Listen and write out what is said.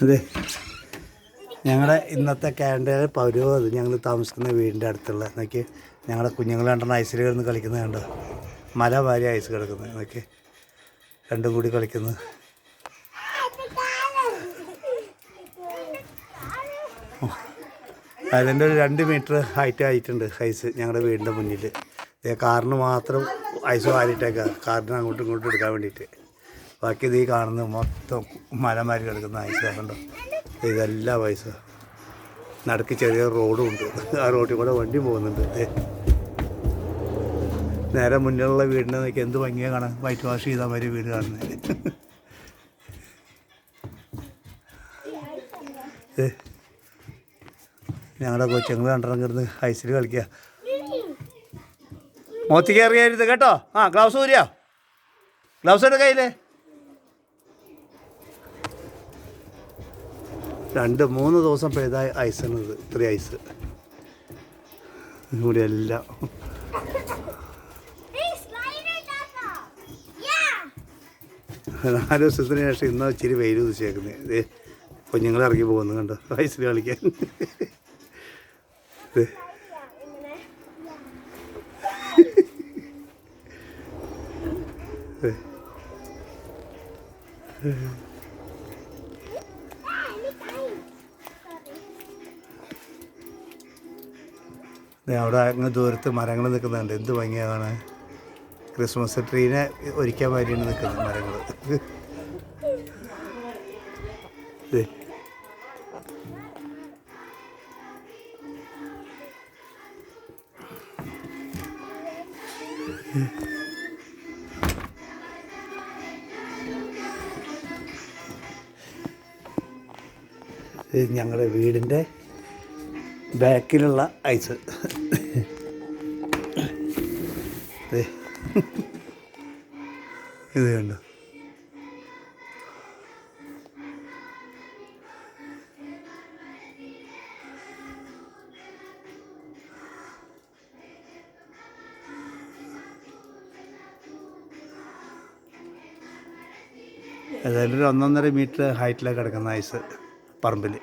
അതെ, ഞങ്ങളുടെ ഇന്നത്തെ കാലണ്ടർ പൗരവത് ഞങ്ങൾ താമസിക്കുന്ന വീടിൻ്റെ അടുത്തുള്ള എന്നൊക്കെ ഞങ്ങളുടെ കുഞ്ഞുങ്ങൾ രണ്ടെണ്ണം ഐസിൽ കിടന്ന് കളിക്കുന്നത് കണ്ടോ. മല വാരി ഐസ് കിടക്കുന്നത് എന്നൊക്കെ രണ്ടും കൂടി കളിക്കുന്നത്. അതിൻ്റെ ഒരു 2 മീറ്റർ ഹൈറ്റ് ആയിട്ടുണ്ട് ഐസ് ഞങ്ങളുടെ വീടിൻ്റെ മുന്നിൽ. കാറിന് മാത്രം ഐസ് വാരിയിട്ടേക്കാം, കാറിന് അങ്ങോട്ടും ഇങ്ങോട്ടും എടുക്കാൻ വേണ്ടിയിട്ട്. ബാക്കി ഇത് ഈ കാണുന്നത് മൊത്തം മലമാരി കിടക്കുന്ന ഐസ് കണ്ടോ. ഇതെല്ലാം ഐസ്. നടുക്ക് ചെറിയ റോഡും ഉണ്ട്, ആ റോഡിൽ കൂടെ വണ്ടി പോകുന്നുണ്ട്. നേരെ മുന്നിലുള്ള വീടിനെ നോക്കി എന്ത് ഭംഗിയാണ് കാണാൻ, വൈറ്റ് വാഷ് ചെയ്താൽ മാതിരി വീട് കാണുന്നത്. ഞങ്ങളുടെ കൊച്ചുങ്ങൾ രണ്ടെണ്ണം കിടന്ന് ഐസിൽ കളിക്കുക. മോത്തി കയറിയായിരുത് കേട്ടോ. ഗ്ലൗസ് ഊരിയാ, ഗ്ലൗസ് എടുക്ക കയ്യിലേ. 2-3 ദിവസം പെയ്ത ഐസാണിത്, ഇത്രയും ഐസ് ഇവിടെ എല്ലാം. നാല് ദിവസത്തിന് ശേഷം ഇന്നാ ഇച്ചിരി വെയിൽ ഉദിച്ചേക്കുന്നത്. കുഞ്ഞുങ്ങൾ ഇറങ്ങി പോകുന്നു കണ്ടോ ഐസിൽ കളിക്കാൻ. അവിടെ അങ്ങ് ദൂരത്ത് മരങ്ങൾ നിൽക്കുന്നുണ്ട്, എന്ത് ഭംഗിയാണ്. ക്രിസ്മസ് ട്രീനെ ഒരിക്കാൻ മാതിരിയാണ് നിൽക്കുന്നത് മരങ്ങൾ. ഞങ്ങളുടെ വീടിൻ്റെ ബാക്കിലുള്ള ഐസ്. ഇത് കണ്ടോ. ഏതായാലും ഒരു 1.5 മീറ്റർ ഹൈറ്റിലേക്ക് കിടക്കുന്ന ഐസ് പറമ്പിൽ.